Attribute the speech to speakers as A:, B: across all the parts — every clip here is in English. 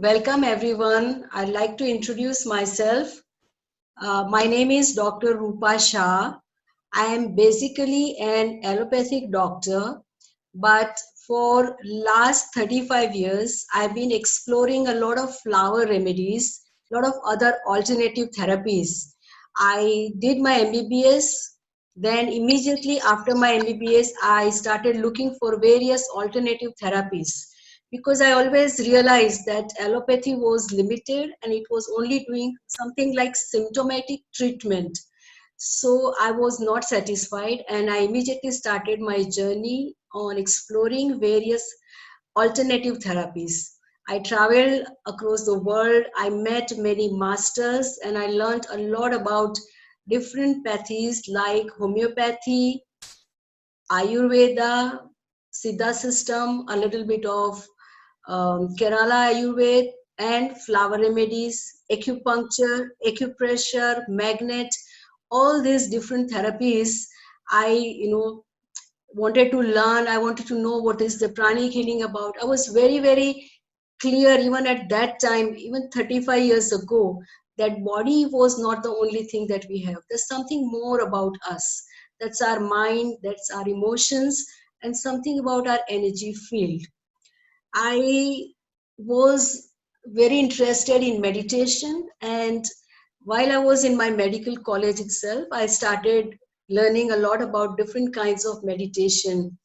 A: Welcome everyone. I'd like to introduce myself. My name is Dr. Rupa Shah. I am basically an allopathic doctor, but for last 35 years, I've been exploring a lot of flower remedies, a lot of other alternative therapies. I did my MBBS, then immediately after my MBBS, I started looking for various alternative therapies because I always realized that allopathy was limited and it was only doing something like symptomatic treatment. So I was not satisfied and I immediately started my journey on exploring various alternative therapies. I traveled across the world, I met many masters, and I learned a lot about different pathies like homeopathy, Ayurveda, Siddha system, a little bit of Kerala Ayurveda, and flower remedies, acupuncture, acupressure, magnet, all these different therapies. I wanted to learn. I wanted to know what is the pranic healing about. I was very clear even at that time, even 35 years ago, that body was not the only thing that we have. There's something more about us. That's our mind, that's our emotions, and something about our energy field. I was very interested in meditation, and while I was in my medical college itself, I started learning a lot about different kinds of meditation,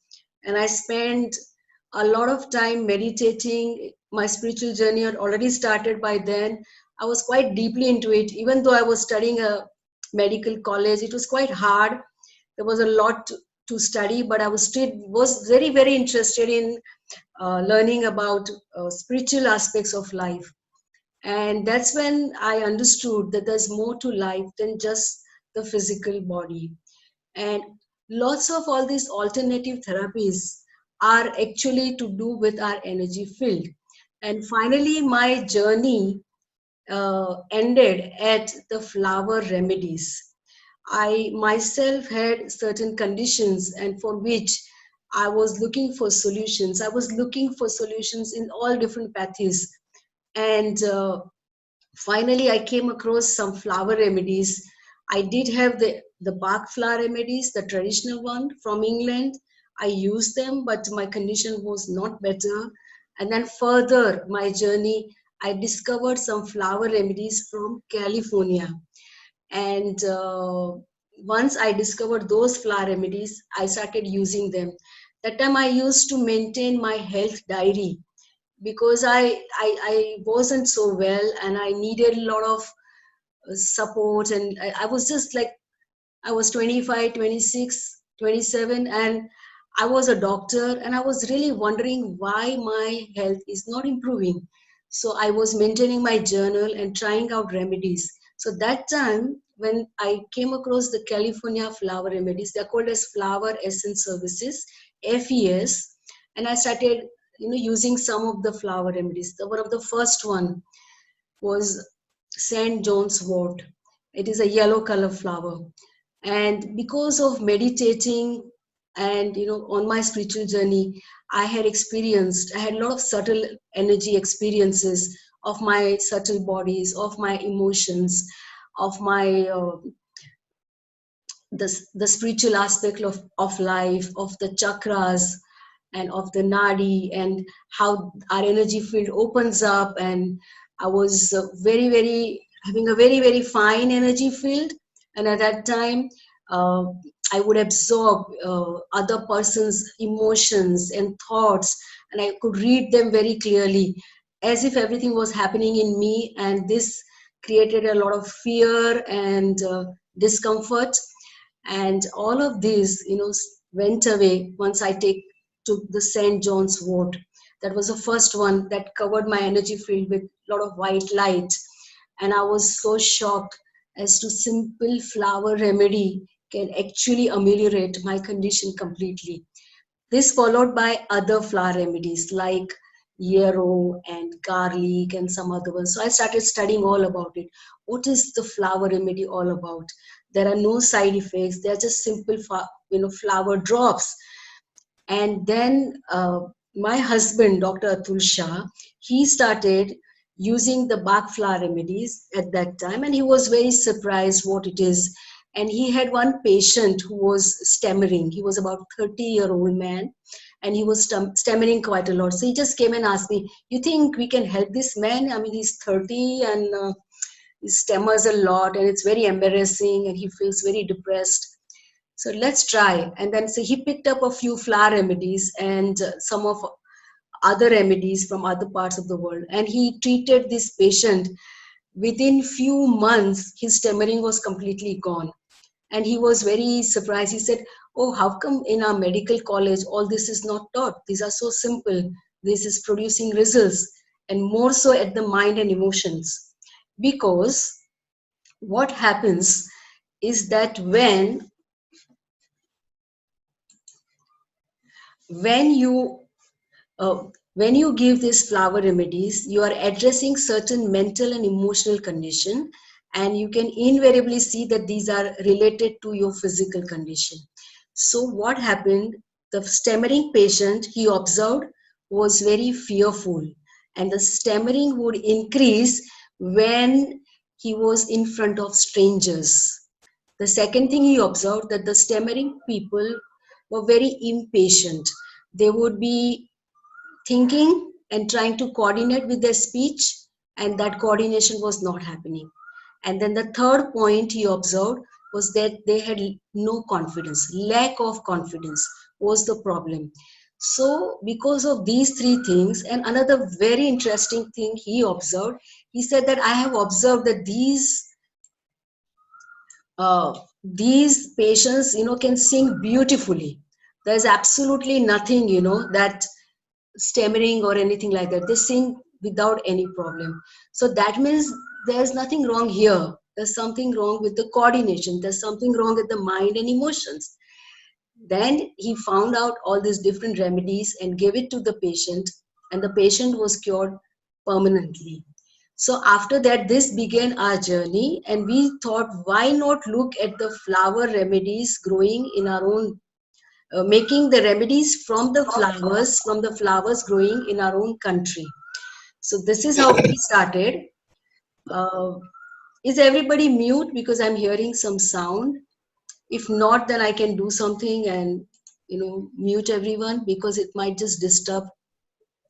A: and I spent a lot of time meditating. My spiritual journey had already started by then. I was quite deeply into it. Even though I was studying a medical college, it was quite hard. There was a lot to study, but I was very interested in learning about spiritual aspects of life. And that's when I understood that there's more to life than just the physical body. And lots of all these alternative therapies are actually to do with our energy field. And finally, my journey ended at the flower remedies. I myself had certain conditions, and for which I was looking for solutions. I was looking for solutions in all different pathies. And finally, I came across some flower remedies. I did have the Bach flower remedies, the traditional one from England. I used them, but my condition was not better. And then further, my journey, I discovered some flower remedies from California. And once I discovered those flower remedies, I started using them. That time I used to maintain my health diary because I wasn't so well and I needed a lot of support. And I was just like, I was 25, 26, 27, and I was a doctor and I was really wondering why my health is not improving. So I was maintaining my journal and trying out remedies. So that time when I came across the California flower remedies, they're called as Flower Essence Services, FES, and I started using some of the flower remedies. One of the first one was St. John's wort. It is a yellow color flower. And because of meditating and on my spiritual journey, I had a lot of subtle energy experiences of my subtle bodies, of my emotions, of my the spiritual aspect of life, of the chakras and of the nadi, and how our energy field opens up. And I was very having a very fine energy field. And at that time, uh, I would absorb other person's emotions and thoughts, and I could read them very clearly, as if everything was happening in me. And this created a lot of fear and discomfort. And all of these went away once I took the St. John's wort. That was the first one that covered my energy field with a lot of white light. And I was so shocked as to simple flower remedy can actually ameliorate my condition completely. This followed by other flower remedies like yarrow and garlic and some other ones. So I started studying all about it. What is the flower remedy all about? There are no side effects. They are just simple, flower drops. And then my husband, Dr. Atul Shah, he started using the Bach flower remedies at that time, and he was very surprised what it is. And he had one patient who was stammering. He was about 30-year-old man, and he was stammering quite a lot. So he just came and asked me, "You think we can help this man? I mean, he's 30 and he stammers a lot, and it's very embarrassing, and he feels very depressed. So let's try." And then so he picked up a few flower remedies and some of other remedies from other parts of the world, and he treated this patient. Within few months, his stammering was completely gone, and he was very surprised. He said, "Oh, how come in our medical college all this is not taught? These are so simple. This is producing results, and more so at the mind and emotions." Because what happens is that when you uh, when you give these flower remedies, you are addressing certain mental and emotional condition, and you can invariably see that these are related to your physical condition. So what happened, the stammering patient he observed was very fearful, and the stammering would increase when he was in front of strangers. The second thing he observed, that the stammering people were very impatient. They would be thinking and trying to coordinate with their speech, and that coordination was not happening. And then the third point he observed was that they had no confidence. Lack of confidence was the problem. So because of these three things, and another very interesting thing he observed, he said that I have observed that these patients, can sing beautifully. There's absolutely nothing, that stammering or anything like that. They sing without any problem. So that means there's nothing wrong here. There's something wrong with the coordination. There's something wrong with the mind and emotions. Then he found out all these different remedies and gave it to the patient, and the patient was cured permanently. So after that, this began our journey, and we thought, why not look at the flower remedies growing in our own, making the remedies from the flowers growing in our own country. So this is how we started. Uh, is everybody mute, because I'm hearing some sound? If not, then I can do something and mute everyone, because it might just disturb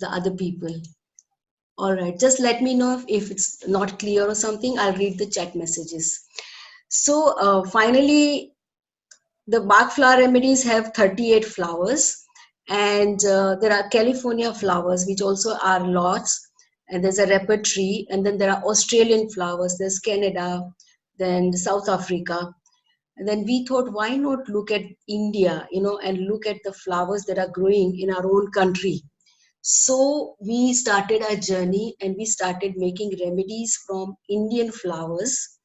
A: the other people. All right, just let me know if it's not clear or something. I'll read the chat messages. So finally, the Bach flower remedies have 38 flowers, and there are California flowers, which also are lots, and there's a repertory, and then there are Australian flowers, there's Canada, then South Africa. And then we thought, why not look at India, and look at the flowers that are growing in our own country. So we started our journey, and we started making remedies from Indian flowers.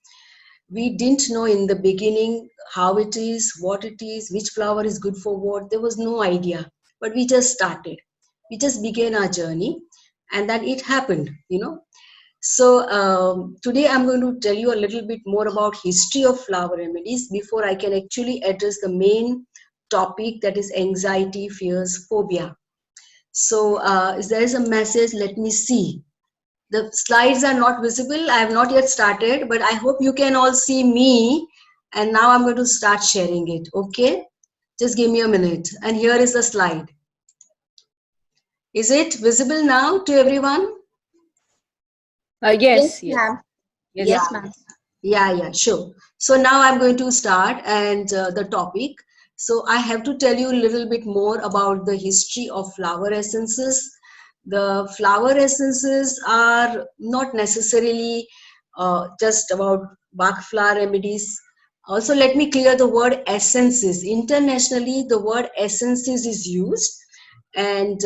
A: We didn't know in the beginning how it is, what it is, which flower is good for what. There was no idea, but we just started. We just began our journey, and then it happened. So today I'm going to tell you a little bit more about history of flower remedies before I can actually address the main topic, that is anxiety, fears, phobia. So if there is a message, let me see. The slides are not visible. I have not yet started, but I hope you can all see me. And now I'm going to start sharing it. Okay, just give me a minute. And here is the slide. Is it visible now to everyone?
B: Yes,
C: ma'am.
B: yes,
C: Yes, ma'am.
A: Yeah, sure. So now I'm going to start and the topic. So I have to tell you a little bit more about the history of flower essences. The flower essences are not necessarily just about Bach flower remedies. Also, let me clear the word essences. Internationally, the word essences is used, and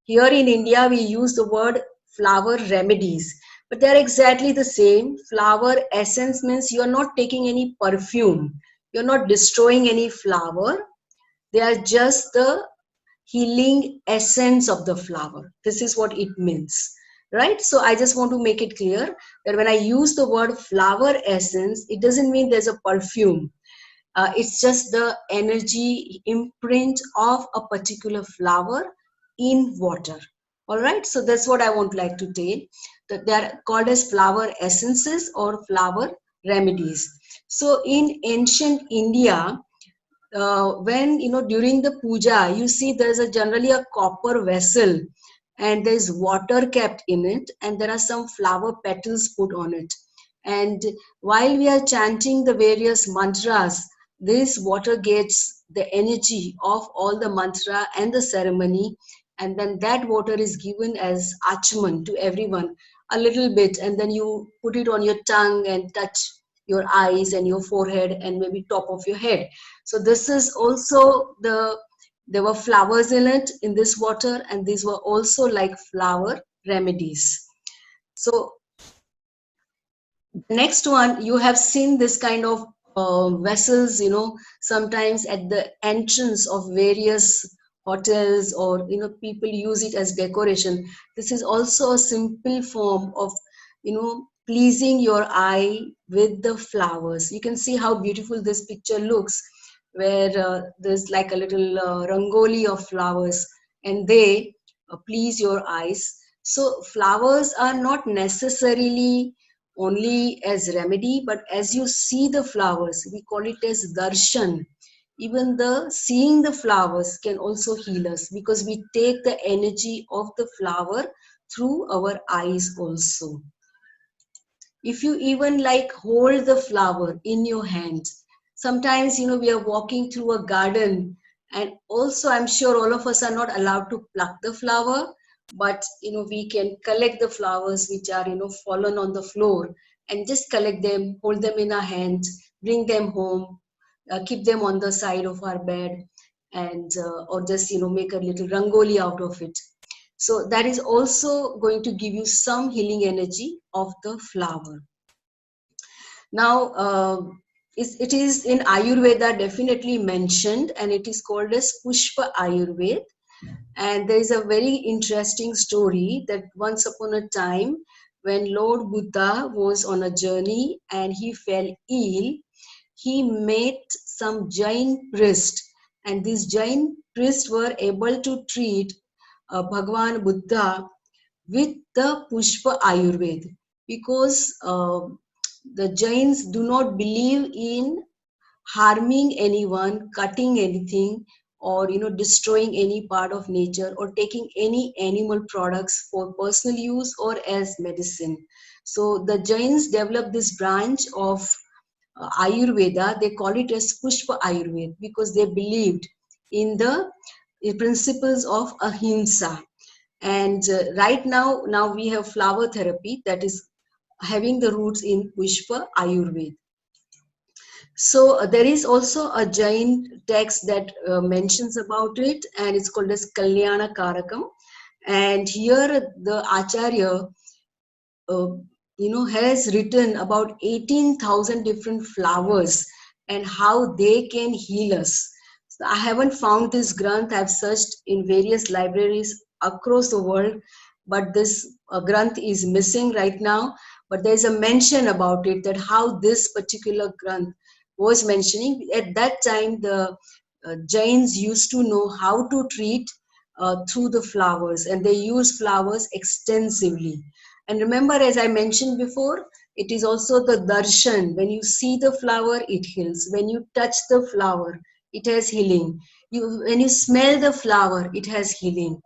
A: here in India, we use the word flower remedies, but they're exactly the same. Flower essence means you're not taking any perfume, you're not destroying any flower, they are just the healing essence of the flower. This is what it means, right? So I just want to make it clear that when I use the word flower essence, it doesn't mean there's a perfume. It's just the energy imprint of a particular flower in water. All right, so that's what I want like to tell, that they are called as flower essences or flower remedies. So in ancient India, when during the puja, you see there's a generally a copper vessel, and there's water kept in it, and there are some flower petals put on it. And while we are chanting the various mantras, this water gets the energy of all the mantra and the ceremony, and then that water is given as achman to everyone, a little bit, and then you put it on your tongue and touch your eyes and your forehead and maybe top of your head. So this is also there were flowers in it, in this water, and these were also like flower remedies. So next one, you have seen this kind of vessels, sometimes at the entrance of various hotels, or people use it as decoration. This is also a simple form of pleasing your eye with the flowers. You can see how beautiful this picture looks, where there's like a little rangoli of flowers, and they please your eyes. So flowers are not necessarily only as remedy, but as you see the flowers, we call it as darshan. Even the seeing the flowers can also heal us, because we take the energy of the flower through our eyes also. If you even like hold the flower in your hand, sometimes we are walking through a garden, and also I'm sure all of us are not allowed to pluck the flower, but we can collect the flowers which are fallen on the floor, and just collect them, hold them in our hands, bring them home, keep them on the side of our bed, and or just make a little rangoli out of it. So that is also going to give you some healing energy of the flower. Now, it is in Ayurveda definitely mentioned, and it is called as Pushpa Ayurveda. And there is a very interesting story that once upon a time, when Lord Buddha was on a journey and he fell ill, he met some Jain priest, and these Jain priests were able to treat Bhagwan Buddha with the Pushpa Ayurveda, because the Jains do not believe in harming anyone, cutting anything, or destroying any part of nature, or taking any animal products for personal use or as medicine. So the Jains developed this branch of Ayurveda. They call it as Pushpa Ayurveda, because they believed in the principles of ahimsa. And right now we have flower therapy that is having the roots in Pushpa Ayurveda. So there is also a Jain text that mentions about it, and it's called as Kalyana Karakam. And here the Acharya, has written about 18,000 different flowers and how they can heal us. So I haven't found this Granth. I've searched in various libraries across the world, but this Granth is missing right now. But there's a mention about it, that how this particular Granth was mentioning. At that time, the Jains used to know how to treat through the flowers, and they use flowers extensively. And remember, as I mentioned before, it is also the darshan. When you see the flower, it heals. When you touch the flower, it has healing. When you smell the flower, it has healing.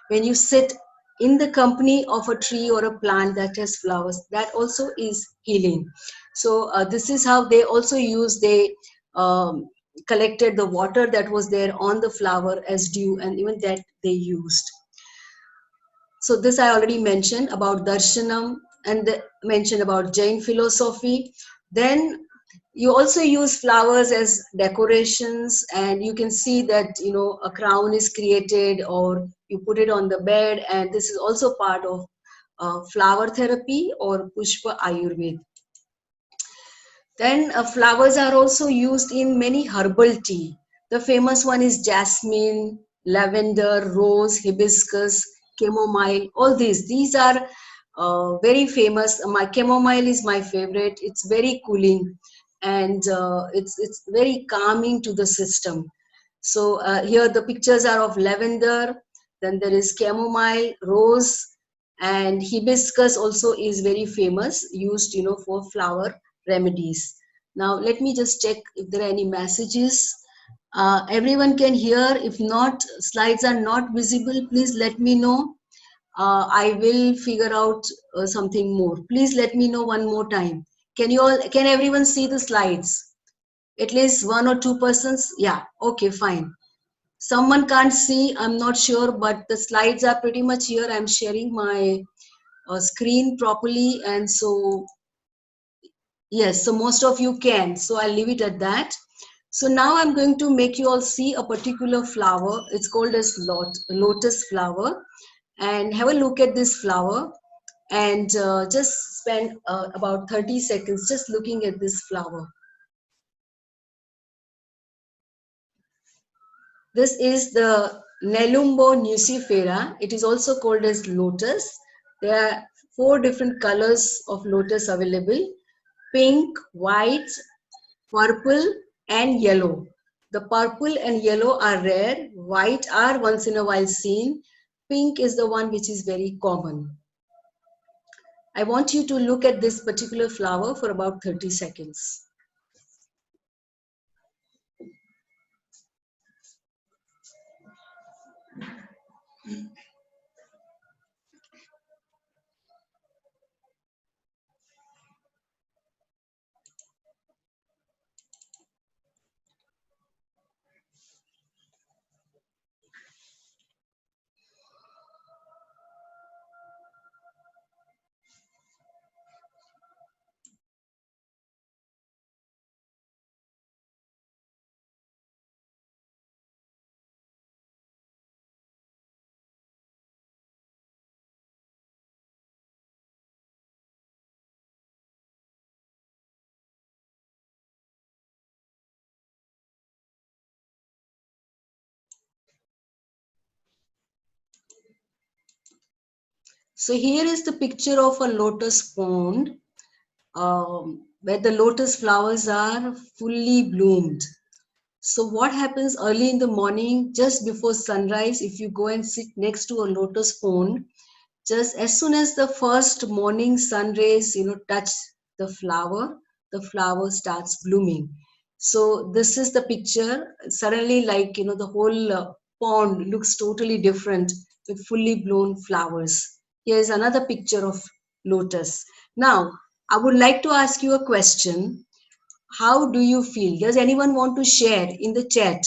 A: When you sit in the company of a tree or a plant that has flowers, that also is healing. So this is how they also use. They collected the water that was there on the flower as dew, and even that they used. So this I already mentioned about darshanam, and mentioned about Jain philosophy. Then you also use flowers as decorations, and you can see that a crown is created, or you put it on the bed, and this is also part of flower therapy or Pushpa Ayurveda. Then flowers are also used in many herbal tea. The famous one is jasmine, lavender, rose, hibiscus, chamomile. All these are very famous. My chamomile is my favorite. It's very cooling, and it's very calming to the system. So here the pictures are of lavender. then there is chamomile, rose, and hibiscus also is very famous, used for flower remedies. Now let me just check if there are any messages. Everyone can hear. If not, slides are not visible, please let me know. I will figure out something more. Please let me know one more time. Can everyone see the slides? At least one or two persons? Yeah, okay, fine. Someone can't see, I'm not sure, but the slides are pretty much here. I'm sharing my screen properly, and so yes, so most of you can. So I'll leave it at that. So now I'm going to make you all see a particular flower. It's called as lotus flower. And have a look at this flower, and just spend about 30 seconds just looking at this flower. This is the Nelumbo nucifera. It is also called as lotus. There are 4 different colors of lotus available: pink, white, purple, and yellow. The purple and yellow are rare. White are once in a while seen. Pink is the one which is very common. I want you to look at this particular flower for about 30 seconds. So here is the picture of a lotus pond, where the lotus flowers are fully bloomed. So what happens early in the morning, just before sunrise, if you go and sit next to a lotus pond, just as soon as the first morning sun rays touch the flower starts blooming. So this is the picture. Suddenly, like the whole pond looks totally different with fully blown flowers. Here is another picture of lotus. Now I would like to ask you a question. How do you feel? Does anyone want to share in the chat?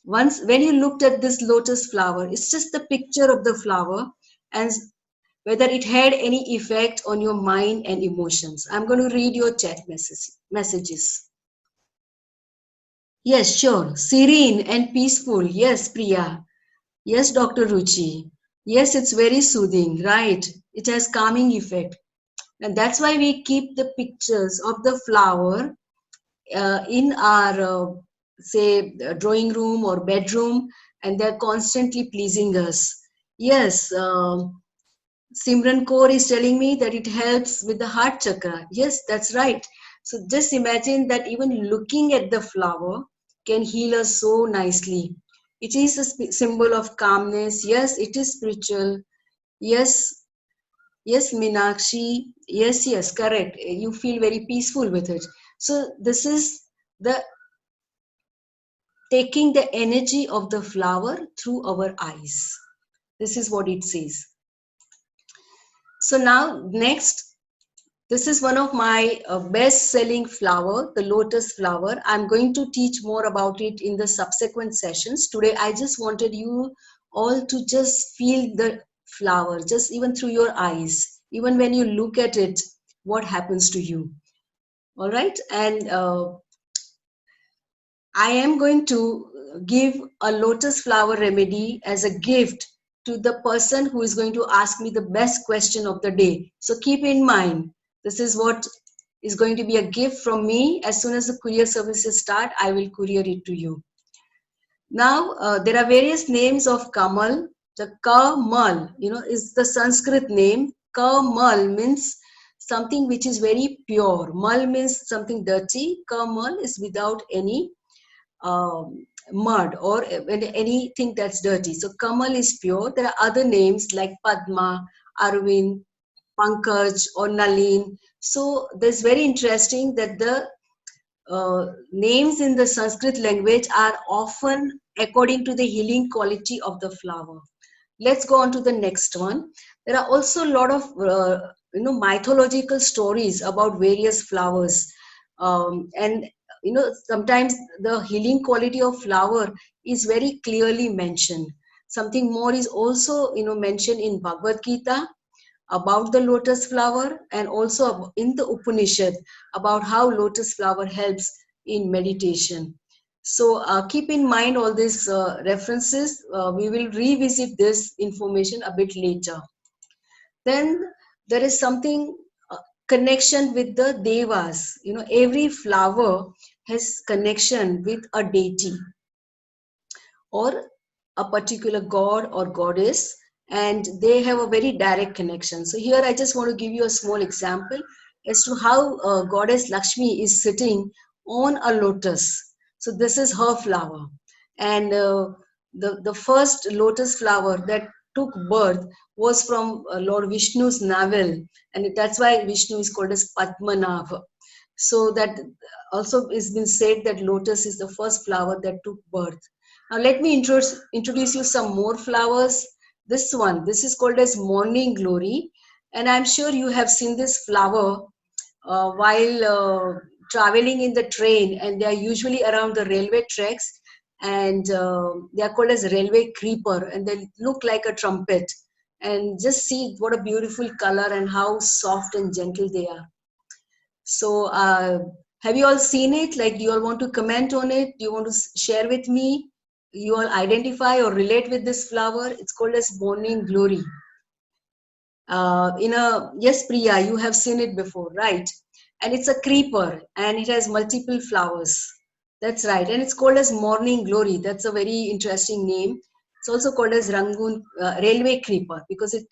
A: Once when you looked at this lotus flower, it's just the picture of the flower, and whether it had any effect on your mind and emotions. I'm going to read your chat messages. Yes, sure. Serene and peaceful. Yes, Priya. Yes, Dr. Ruchi. Yes, it's very soothing, right? It has calming effect. And that's why we keep the pictures of the flower in our, say, drawing room or bedroom, and they're constantly pleasing us. Yes, Simran Kaur is telling me that it helps with the heart chakra. Yes, that's right. So just imagine that even looking at the flower can heal us so nicely. It is a symbol of calmness. Yes, it is spiritual. Yes, yes, Minakshi. Yes, yes, correct. You feel very peaceful with it. So this is the taking the energy of the flower through our eyes. This is what it says. So now next, this is one of my best selling flower, the lotus flower. I'm going to teach more about it in the subsequent sessions. Today I just wanted you all to just feel the flower, just even through your eyes. Even when you look at it, what happens to you? All right, and I am going to give a lotus flower remedy as a gift to the person who is going to ask me the best question of the day. So keep in mind, this is what is going to be a gift from me. As soon as the courier services start, I will courier it to you. Now, there are various names of Kamal. The Kamal, is the Sanskrit name. Kamal means something which is very pure. Mal means something dirty. Kamal is without any mud or anything that's dirty. So Kamal is pure. There are other names like Padma, Arvind, Pankaj or Nalin. So that's very interesting that the names in the Sanskrit language are often according to the healing quality of the flower. Let's go on to the next one. There are also a lot of mythological stories about various flowers, and sometimes the healing quality of flower is very clearly mentioned. Something more is also mentioned in Bhagavad Gita about the lotus flower, and also in the Upanishad about how lotus flower helps in meditation. So keep in mind all these references. We will revisit this information a bit later. Then there is something connection with the devas. Every flower has connection with a deity or a particular god or goddess, and they have a very direct connection. So here I just want to give you a small example as to how goddess Lakshmi is sitting on a lotus. So this is her flower, and the first lotus flower that took birth was from Lord Vishnu's navel, and that's why Vishnu is called as Padmanabha. So that also has been said that lotus is the first flower that took birth. Now let me introduce you some more flowers. This is called as morning glory, and I'm sure you have seen this flower while traveling in the train, and they are usually around the railway tracks, and they are called as railway creeper, and they look like a trumpet. And just see what a beautiful color and how soft and gentle they are. So, have you all seen it? Like, do you all want to comment on it? Do you want to share with me? You all identify or relate with this flower? It's called as morning glory. Yes, Priya, you have seen it before, right? And it's a creeper, and it has multiple flowers. That's right, and it's called as morning glory. That's a very interesting name. It's also called as Rangoon railway creeper because it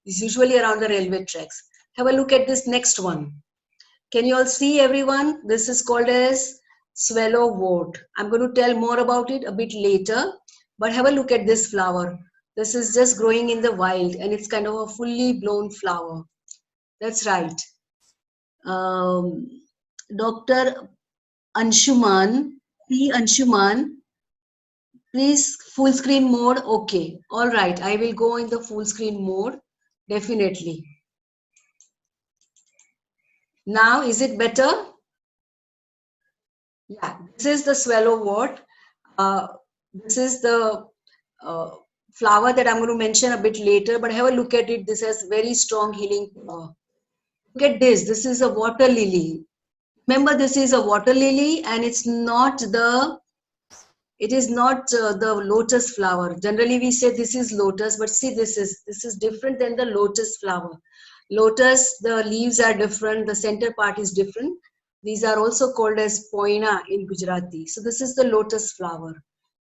A: is usually around the railway tracks. Have a look at this next one. Can you all see, everyone? This is called as swallowwort. I'm going to tell more about it a bit later, but have a look at this flower. This is just growing in the wild, and it's kind of a fully blown flower. That's right. Um, Dr. Anshuman, P. Anshuman, please full screen mode. Okay. All right. I will go in the full screen mode. Definitely. Now, is it better? Yeah, this is the swallowwort. This is the uh, flower that I'm going to mention a bit later, but have a look at it. This has very strong healing power. Look at this. This is a water lily. Remember, this is a water lily, and it is not the lotus flower. Generally, we say this is lotus, but see, this is different than the lotus flower. Lotus, the leaves are different. The center part is different. These are also called as poina in Gujarati. So this is the lotus flower.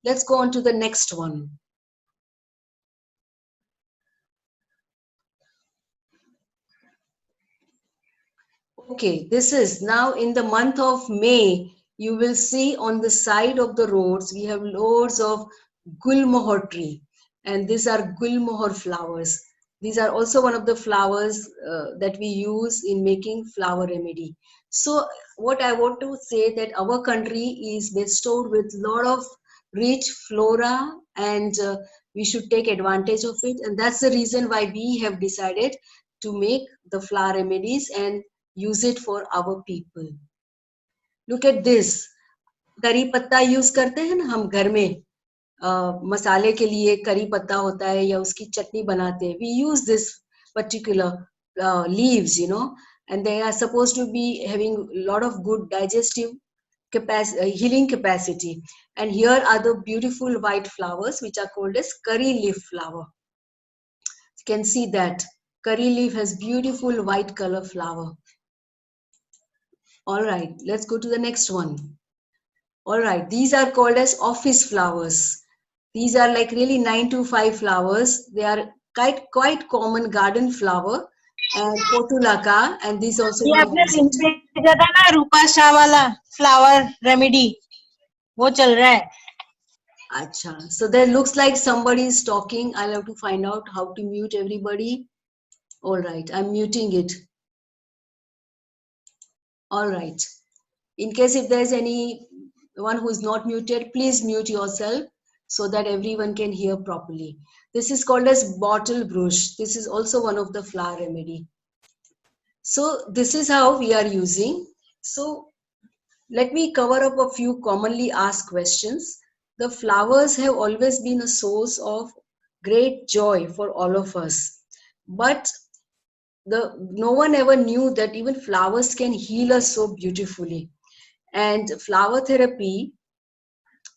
A: Let's go on to the next one. Okay, this is now in the month of May. You will see on the side of the roads, we have loads of gulmohar tree, and these are gulmohar flowers. These are also one of the flowers that we use in making flower remedy. So what I want to say that our country is bestowed with a lot of rich flora, and we should take advantage of it. And that's the reason why we have decided to make the flower remedies and use it for our people. Look at this. करी पत्ता use करते हैं ना हम घर में, मसाले के लिए करी पत्ता होता है या उसकी चटनी बनाते हैं. We use this particular leaves, and they are supposed to be having a lot of good digestive capacity, healing capacity. And here are the beautiful white flowers which are called as curry leaf flower. You can see that curry leaf has beautiful white color flower. All right, let's go to the next one. All right, these are called as office flowers. These are like really 9 to 5 flowers. They are quite common garden flower and Potulaka, and these also
B: ये
A: we
B: आपने
A: use
B: link
A: it.
B: भेजा था ना रूपा शाह वाला flower remedy, वो चल रहा है.
A: Acha. So there looks like somebody is talking. I'll have to find out how to mute everybody. All right, I'm muting it. All right. In case if there's anyone who is not muted, please mute yourself so that everyone can hear properly. This is called as bottle brush. This is also one of the flower remedy. So this is how we are using. So let me cover up a few commonly asked questions. The flowers have always been a source of great joy for all of us. But no one ever knew that even flowers can heal us so beautifully. And flower therapy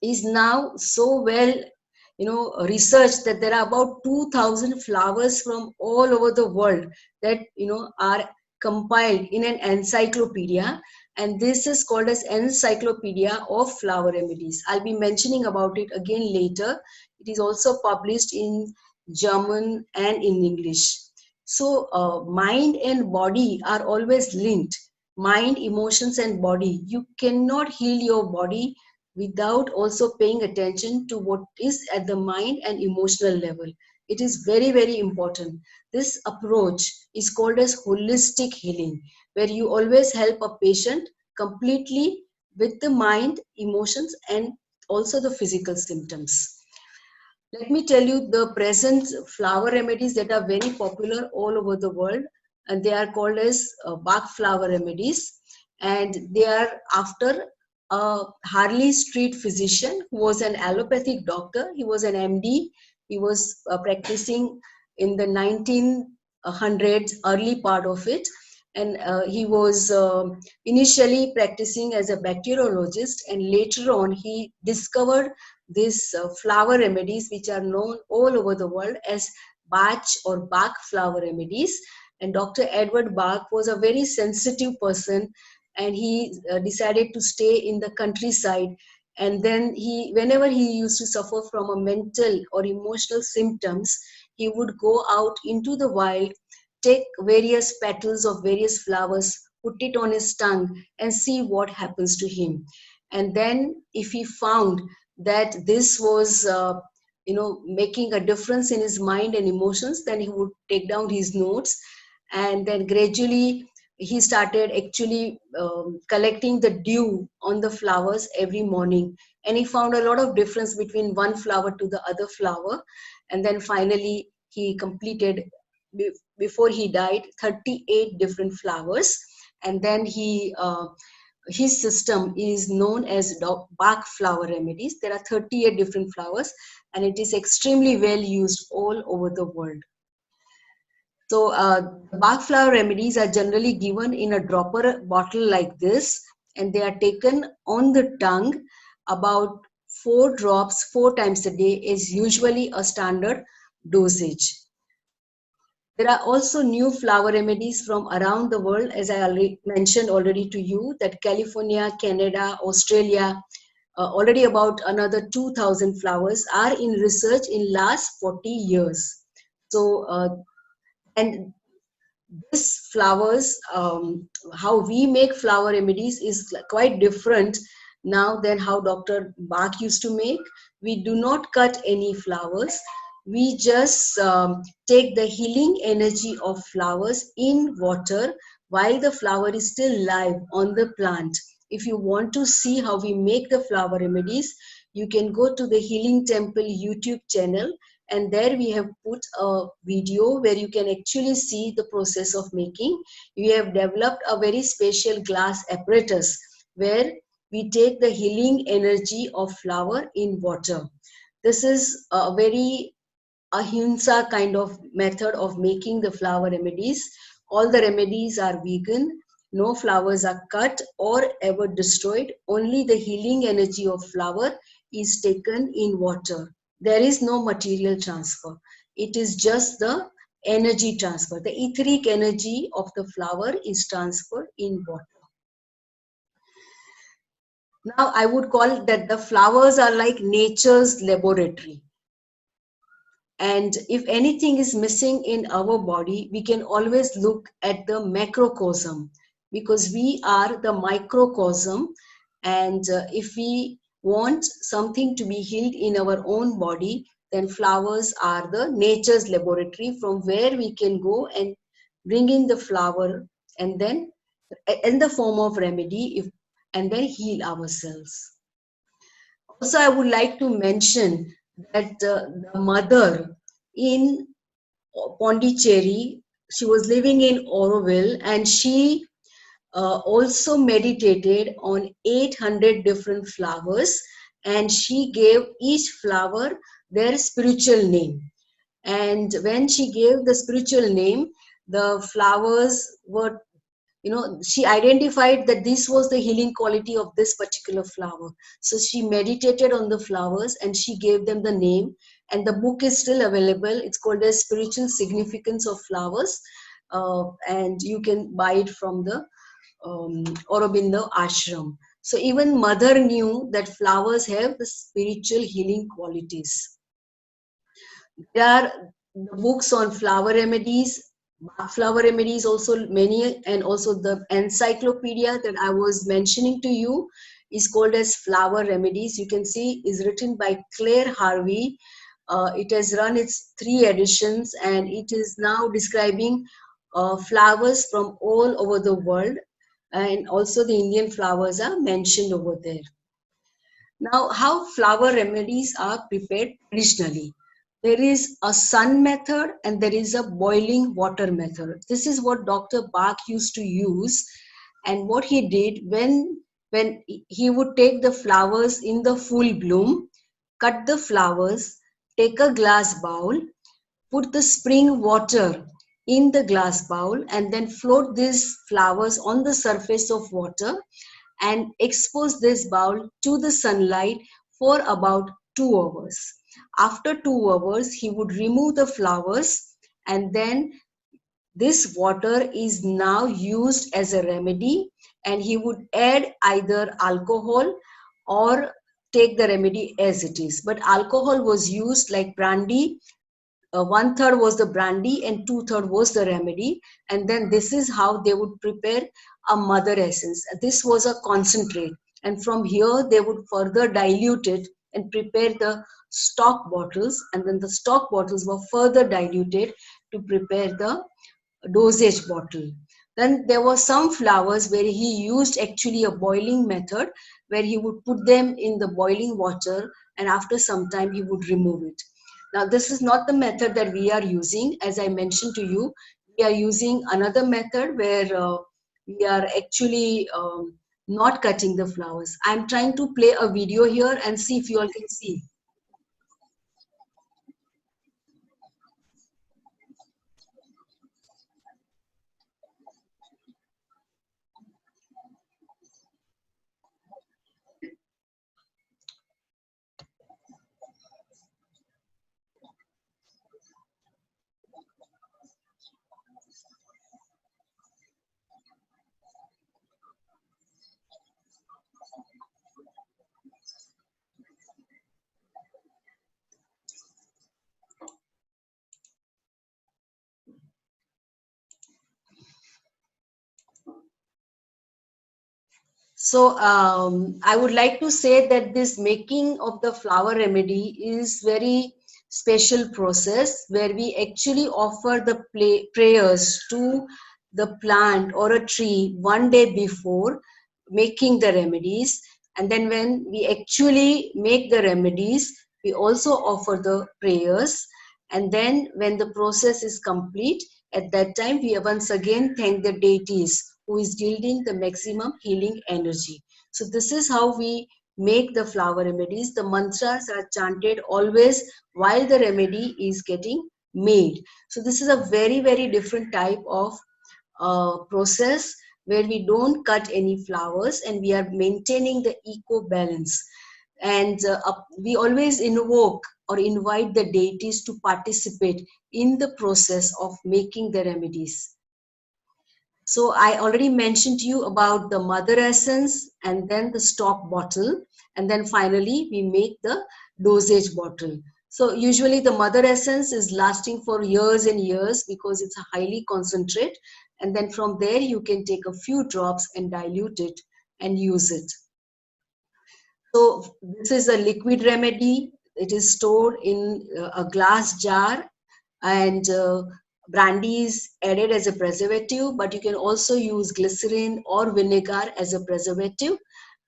A: is now so well researched that there are about 2000 flowers from all over the world that are compiled in an encyclopedia, and this is called as Encyclopedia of Flower Remedies. I'll be mentioning about it again later. It is also published in German and in English. So mind and body are always linked. Mind, emotions and body. You cannot heal your body without also paying attention to what is at the mind and emotional level. It is very, very important. This approach is called as holistic healing, where you always help a patient completely with the mind, emotions, and also the physical symptoms. Let me tell you the present flower remedies that are very popular all over the world, and they are called as Bach flower remedies, and they are after Harley Street physician who was an allopathic doctor. He was an MD. He was practicing in the 1900s, early part of it, and he was initially practicing as a bacteriologist, and later on he discovered these flower remedies which are known all over the world as Bach or Bach flower remedies. And Dr. Edward Bach was a very sensitive person, and he decided to stay in the countryside. And then whenever he used to suffer from a mental or emotional symptoms, he would go out into the wild, take various petals of various flowers, put it on his tongue, and see what happens to him. And then if he found that this was making a difference in his mind and emotions, then he would take down his notes, and then gradually he started actually collecting the dew on the flowers every morning, and he found a lot of difference between one flower to the other flower. And then finally he completed, before he died, 38 different flowers. And then his system is known as Bach flower remedies. There are 38 different flowers, and it is extremely well used all over the world. So Bach flower remedies are generally given in a dropper bottle like this, and they are taken on the tongue. About 4 drops 4 times a day is usually a standard dosage. There are also new flower remedies from around the world, as I already mentioned already to you, that California, Canada, Australia, already about another 2000 flowers are in research in last 40 years. So, and this flowers, how we make flower remedies is quite different now than how Dr. Bach used to make. We do not cut any flowers. We just take the healing energy of flowers in water while the flower is still live on the plant. If you want to see how we make the flower remedies, you can go to the Healing Temple YouTube channel, and there we have put a video where you can actually see the process of making. We have developed a very special glass apparatus where we take the healing energy of flower in water. This is a very ahimsa kind of method of making the flower remedies. All the remedies are vegan. No flowers are cut or ever destroyed. Only the healing energy of flower is taken in water. There is no material transfer. It is just the energy transfer. The etheric energy of the flower is transferred in water. Now I would call that the flowers are like nature's laboratory. And if anything is missing in our body, we can always look at the macrocosm, because we are the microcosm. And if we want something to be healed in our own body, then flowers are the nature's laboratory from where we can go and bring in the flower and then in the form of remedy if, and then heal ourselves. Also, I would like to mention that the mother in Pondicherry, she was living in Auroville, and she also meditated on 800 different flowers, and she gave each flower their spiritual name. And when she gave the spiritual name, the flowers were, she identified that this was the healing quality of this particular flower. So she meditated on the flowers and she gave them the name, and the book is still available. It's called as Spiritual Significance of Flowers, and you can buy it from the Aurobindo ashram. So even mother knew that flowers have the spiritual healing qualities. There are the books on flower remedies, flower remedies also many, and also the encyclopedia that I was mentioning to you is called as Flower Remedies. You can see is written by Claire Harvey. It has run its 3 editions, and it is now describing flowers from all over the world, and also the Indian flowers are mentioned over there. Now, how flower remedies are prepared traditionally. There is a sun method and there is a boiling water method. This is what Dr. Bach used to use, and what he did when he would take the flowers in the full bloom, cut the flowers, take a glass bowl, put the spring water in the glass bowl, and then float these flowers on the surface of water and expose this bowl to the sunlight for about 2 hours. After 2 hours, he would remove the flowers, and then this water is now used as a remedy, and he would add either alcohol or take the remedy as it is. But alcohol was used like brandy. 1/3 was the brandy and 2/3 was the remedy, and then this is how they would prepare a mother essence. This was a concentrate, and from here they would further dilute it and prepare the stock bottles, and then the stock bottles were further diluted to prepare the dosage bottle. Then there were some flowers where he used actually a boiling method, where he would put them in the boiling water and after some time he would remove it. Now, this is not the method that we are using. As I mentioned to you, we are using another method where we are actually not cutting the flowers. I'm trying to play a video here and see if you all can see. So I would like to say that this making of the flower remedy is very special process where we actually offer the prayers to the plant or a tree one day before making the remedies, and then when we actually make the remedies we also offer the prayers, and then when the process is complete, at that time we once again thank the deities who is yielding the maximum healing energy. So this is how we make the flower remedies. The mantras are chanted always while the remedy is getting made. So this is a very, very different type of process where we don't cut any flowers and we are maintaining the eco balance. And we always invoke or invite the deities to participate in the process of making the remedies. So I already mentioned to you about the mother essence and then the stock bottle, and then finally we make the dosage bottle. So usually the mother essence is lasting for years and years because it's a highly concentrate, and then from there you can take a few drops and dilute it and use it. So this is a liquid remedy. It is stored in a glass jar, and brandy is added as a preservative, but you can also use glycerin or vinegar as a preservative,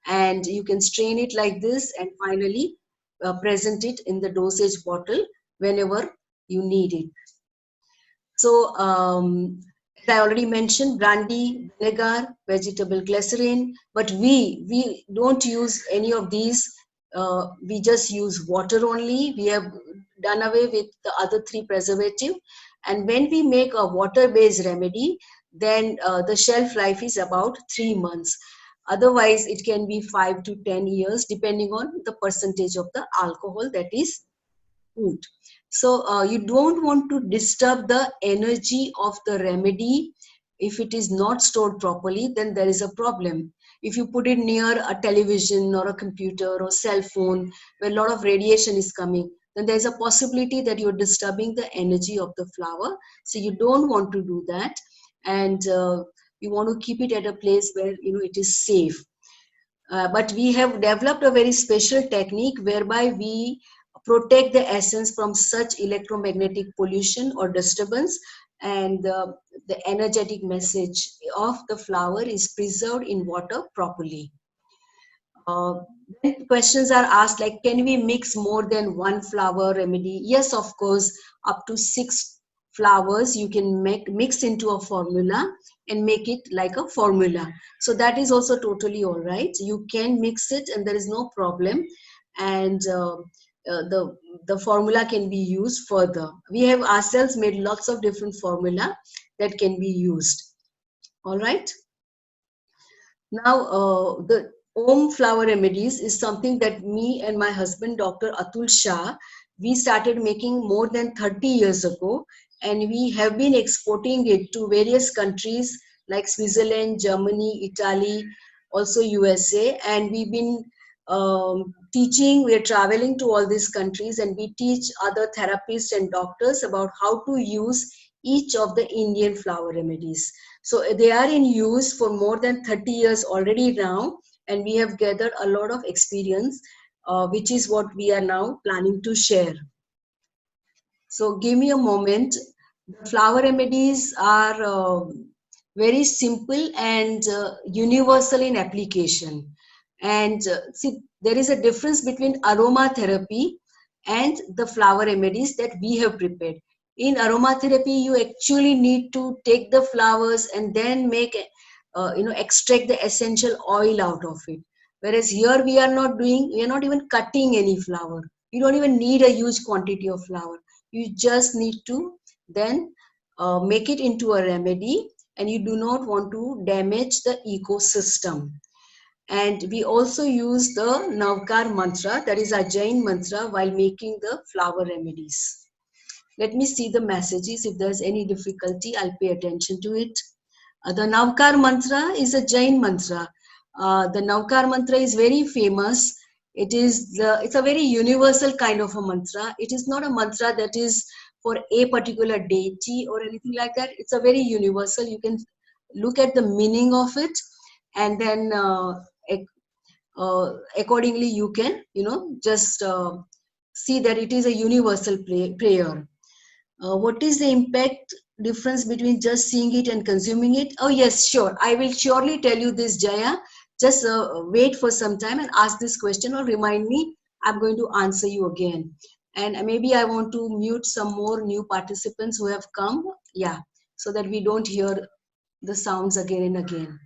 A: and you can strain it like this and finally present it in the dosage bottle whenever you need it. So, as I already mentioned, brandy, vinegar, vegetable glycerin, but we don't use any of these. We just use water only. We have done away with the other three preservative. And when we make a water-based remedy, then the shelf life is about 3 months. Otherwise, it can be 5 to 10 years, depending on the percentage of the alcohol that is put. So you don't want to disturb the energy of the remedy. If it is not stored properly, then there is a problem. If you put it near a television or a computer or cell phone where a lot of radiation is coming, then there's a possibility that you're disturbing the energy of the flower. So you don't want to do that, and you want to keep it at a place where it is safe. But we have developed a very special technique whereby we protect the essence from such electromagnetic pollution or disturbance, and the energetic message of the flower is preserved in water properly. Uh, then questions are asked like, can we mix more than one flower remedy? Yes, of course, up to 6 flowers you can mix into a formula and make it like a formula. So that is also totally all right. You can mix it and there is no problem. And the formula can be used further. We have ourselves made lots of different formula that can be used. All right. Now, the Om flower remedies is something that me and my husband, Dr. Atul Shah, we started making more than 30 years ago, and we have been exporting it to various countries like Switzerland, Germany, Italy, also USA, and we've been teaching, we're traveling to all these countries, and we teach other therapists and doctors about how to use each of the Indian flower remedies. So they are in use for more than 30 years already now, and we have gathered a lot of experience, which is what we are now planning to share. So give me a moment. The flower remedies are very simple and universal in application. And see, there is a difference between aromatherapy and the flower remedies that we have prepared. In aromatherapy, you actually need to take the flowers and then make, extract the essential oil out of it. Whereas here we are not even cutting any flower. You don't even need a huge quantity of flower. You just need to then make it into a remedy, and you do not want to damage the ecosystem. And we also use the Navkar mantra, that is our Jain mantra, while making the flower remedies. Let me see the messages. If there's any difficulty, I'll pay attention to it. The Navkar mantra is a Jain mantra. The Navkar mantra is very famous. It's a very universal kind of a mantra. It is not a mantra that is for a particular deity or anything like that. It's a very universal. You can look at the meaning of it, and then accordingly you can just see that it is a universal prayer. What is the impact difference between just seeing it and consuming it? Oh yes, sure. I will surely tell you this, Jaya. Just wait for some time and ask this question or remind me. I'm going to answer you again. And maybe I want to mute some more new participants who have come. Yeah, so that we don't hear the sounds again and again.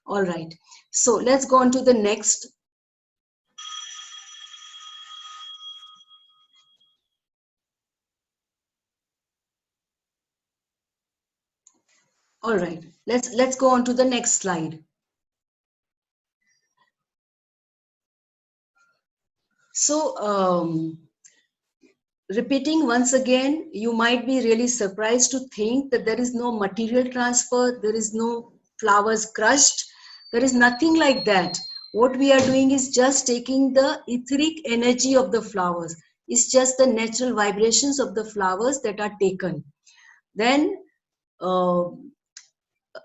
A: All right. So let's go on to the next. All right. Let's go on to the next slide. So, repeating once again, you might be really surprised to think that there is no material transfer, there is no flowers crushed, there is nothing like that. What we are doing is just taking the etheric energy of the flowers. It's just the natural vibrations of the flowers that are taken. Then, uh,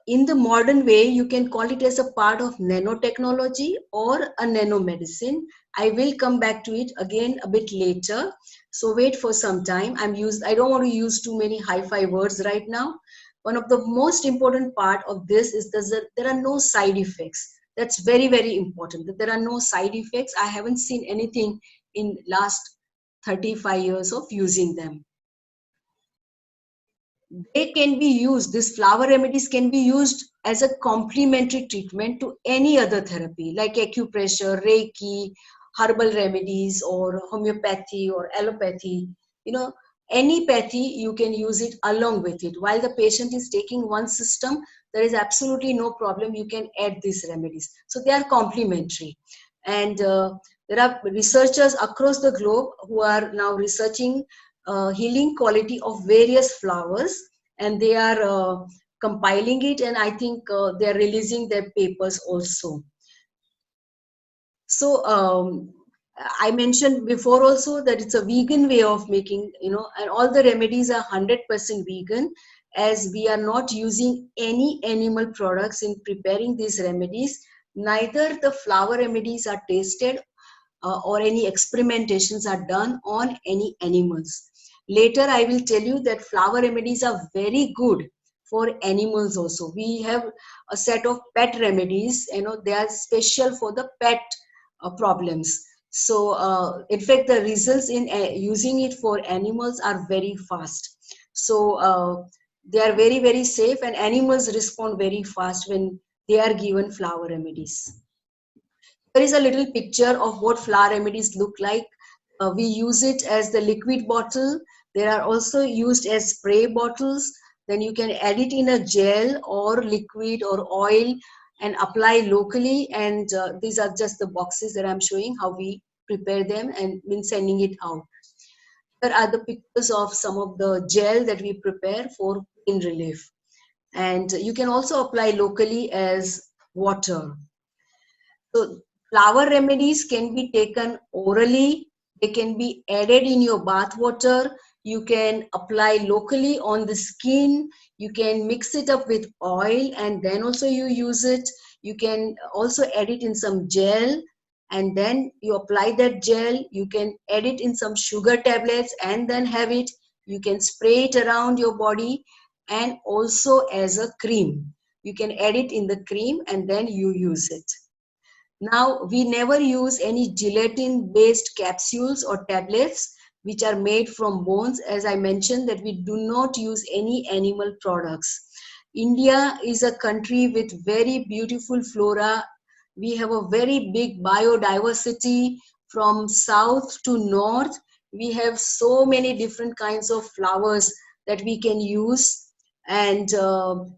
A: in the modern way, you can call it as a part of nanotechnology or a nanomedicine. I will come back to it again a bit later. So wait for some time. I don't want to use too many hi-fi words right now. One of the most important part of this is that there are no side effects. That's very, very important, that there are no side effects. I haven't seen anything in last 35 years of using them. They can be used, these flower remedies can be used as a complementary treatment to any other therapy like acupressure, Reiki, herbal remedies, or homeopathy or allopathy. You know, any pathy, you can use it along with it. While the patient is taking one system, there is absolutely no problem. You can add these remedies. So they are complementary. And there are researchers across the globe who are now researching healing quality of various flowers, and they are compiling it, and I think they are releasing their papers also. So I mentioned before also that it's a vegan way of making, and all the remedies are 100% vegan, as we are not using any animal products in preparing these remedies. Neither the flower remedies are tasted or any experimentations are done on any animals. Later, I will tell you that flower remedies are very good for animals also. We have a set of pet remedies, they are special for the pet problems. So, in fact, the results in using it for animals are very fast. So, they are very, very safe, and animals respond very fast when they are given flower remedies. There is a little picture of what flower remedies look like. We use it as the liquid bottle. There are also used as spray bottles. Then you can add it in a gel or liquid or oil and apply locally. And these are just the boxes that I'm showing how we prepare them and been sending it out. Here are the pictures of some of the gel that we prepare for pain relief. And you can also apply locally as water. So flower remedies can be taken orally. They can be added in your bath water. You can apply locally on the skin. You can mix it up with oil and then also you use it. You can also add it in some gel and then you apply that gel. You can add it in some sugar tablets and then have it. You can spray it around your body and also as a cream. You can add it in the cream and then you use it. Now, we never use any gelatin-based capsules or tablets which are made from bones. As I mentioned, that we do not use any animal products. India is a country with very beautiful flora. We have a very big biodiversity from south to north. We have so many different kinds of flowers that we can use, and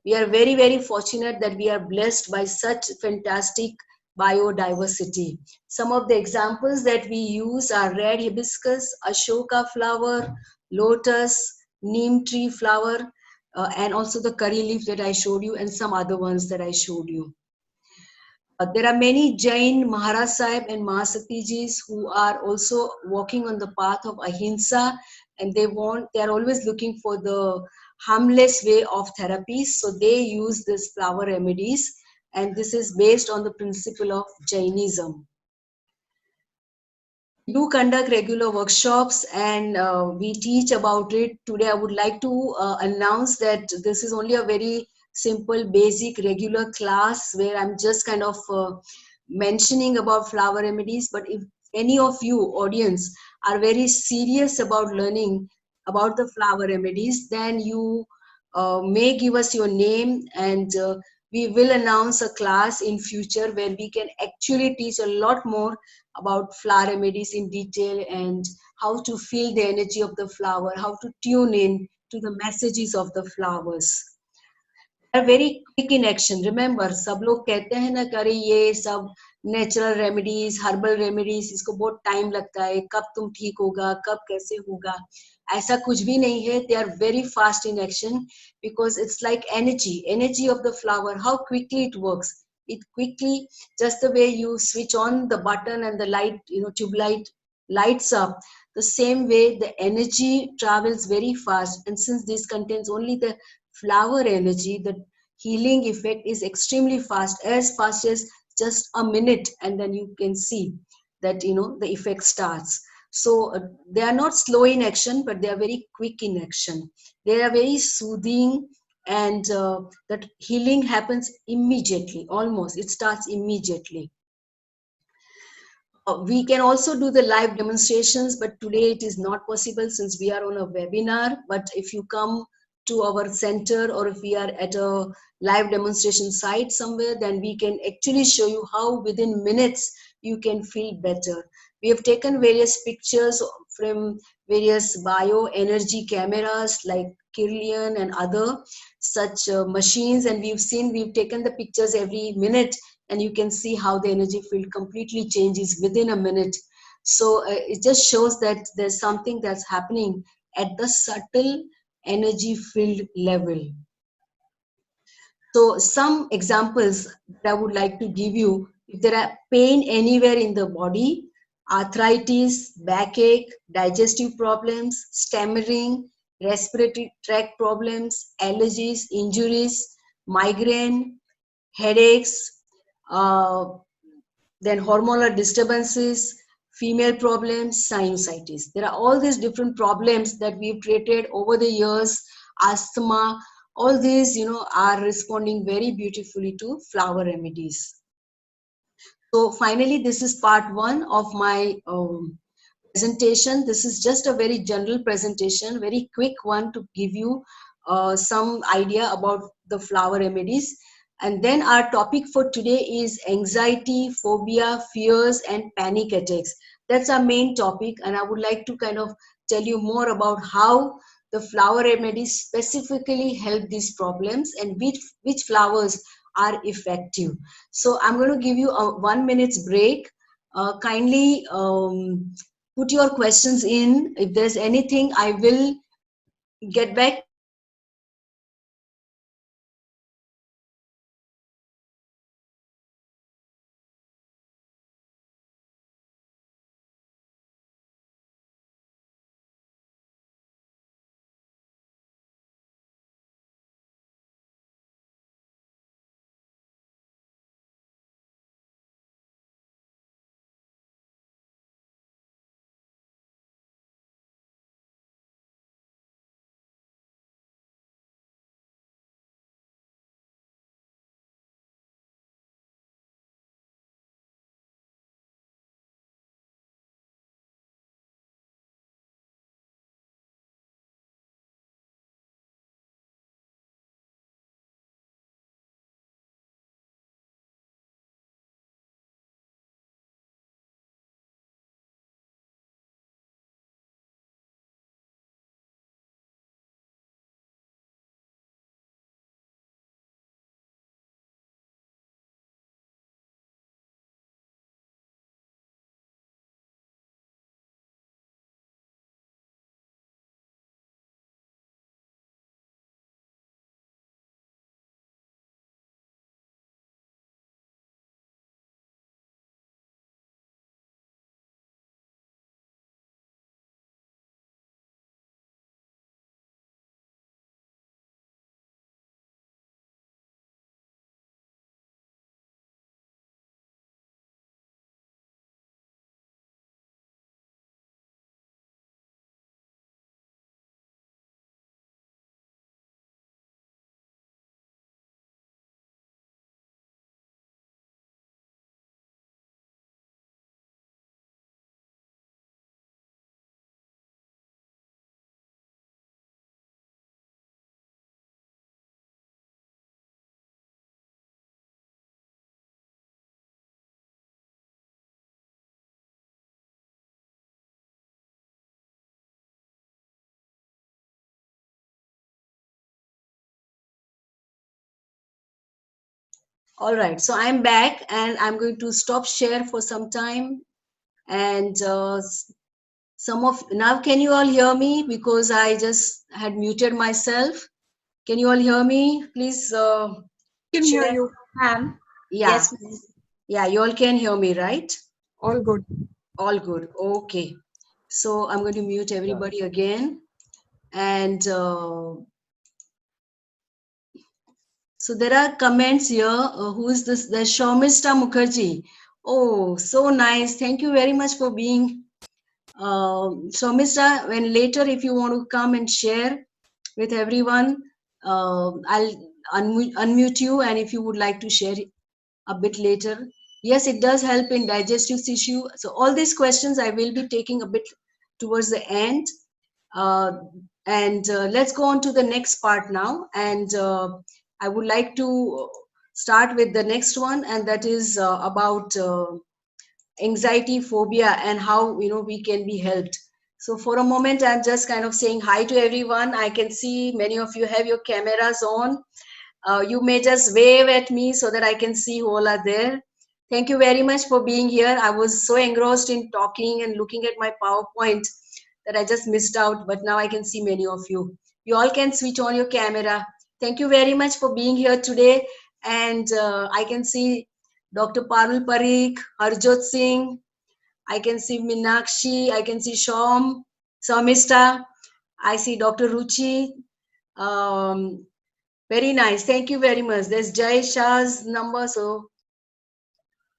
A: we are very, very fortunate that we are blessed by such fantastic biodiversity. Some of the examples that we use are red hibiscus, ashoka flower, lotus, neem tree flower, and also the curry leaf that I showed you, and some other ones that I showed you. There are many Jain Maharaj Sahib and Mahasatijis who are also walking on the path of ahimsa, and they are always looking for the harmless way of therapies. So they use these flower remedies, and this is based on the principle of Jainism. We do conduct regular workshops and we teach about it. Today I would like to announce that this is only a very simple, basic, regular class where I'm just kind of mentioning about flower remedies. But if any of you audience are very serious about learning about the flower remedies, then you may give us your name, and we will announce a class in future where we can actually teach a lot more about flower remedies in detail and how to feel the energy of the flower, how to tune in to the messages of the flowers. Are very quick in action. Remember, सब लोग कहते हैं ना करे ये सब natural remedies, herbal remedies, इसको बहुत टाइम लगता है, कब तुम ठीक होगा, कब कैसे होगा, ऐसा कुछ भी नहीं है. They are very fast in action because it's like energy of the flower, how quickly it works. It quickly, just the way you switch on the button and the light, tube light lights up, the same way the energy travels very fast. And since this contains only the flower energy, the healing effect is extremely fast as just a minute, and then you can see that the effect starts. So they are not slow in action, but they are very quick in action. They are very soothing, and that healing happens immediately, almost it starts immediately. We can also do the live demonstrations, but today it is not possible since we are on a webinar. But if you come to our center, or if we are at a live demonstration site somewhere, then we can actually show you how within minutes you can feel better. We have taken various pictures from various bioenergy cameras like Kirlian and other such machines, and we've taken the pictures every minute, and you can see how the energy field completely changes within a minute. So it just shows that there's something that's happening at the subtle energy field level. So some examples that I would like to give you: if there are pain anywhere in the body, arthritis, backache, digestive problems, stammering, respiratory tract problems, allergies, injuries, migraine, headaches, uh, then hormonal disturbances, female problems, sinusitis. There are all these different problems that we've treated over the years, asthma, all these, are responding very beautifully to flower remedies. So finally, this is part one of my presentation. This is just a very general presentation, very quick one to give you some idea about the flower remedies. And then our topic for today is anxiety, phobia, fears, and panic attacks. That's our main topic, and I would like to kind of tell you more about how the flower remedies specifically help these problems, and which flowers are effective. So I'm going to give you a 1 minute's break. Kindly put your questions in. If there's anything, I will get back. All right, so I'm back, and I'm going to stop share for some time. And some of now, can you all hear me? Because I just had muted myself. Can you all hear me? Please
B: Can hear
A: share.
B: you, ma'am.
A: Yeah,
B: Yes, ma'am.
A: yeah, you all can hear me, right?
B: All good.
A: All good. Okay. So I'm going to mute everybody again. And So there are comments here. Who is this? There's Shaumista Mukherjee. Oh, so nice. Thank you very much for being. Shaumista, when later if you want to come and share with everyone, I'll unmute you, and if you would like to share a bit later. Yes, it does help in digestive tissue. So all these questions I will be taking a bit towards the end. And let's go on to the next part now. And I would like to start with the next one, and that is about anxiety, phobia, and how we can be helped. So for a moment, I'm just kind of saying hi to everyone. I can see many of you have your cameras on. You may just wave at me so that I can see who all are there. Thank you very much for being here. I was so engrossed in talking and looking at my PowerPoint that I just missed out, but now I can see many of you. You all can switch on your camera. Thank you very much for being here today. And I can see Dr. Parul Parikh, Harjot Singh, I can see Minakshi, I can see Shom, Samista, I see Dr. Ruchi. Um, very nice. Thank you very much. There's Jai Shah's number. So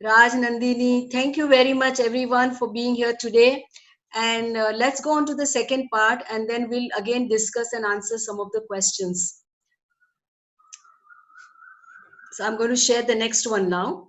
A: Raj Nandini, thank you very much everyone for being here today. And let's go on to the second part, and then we'll again discuss and answer some of the questions. So I'm going to share the next one now.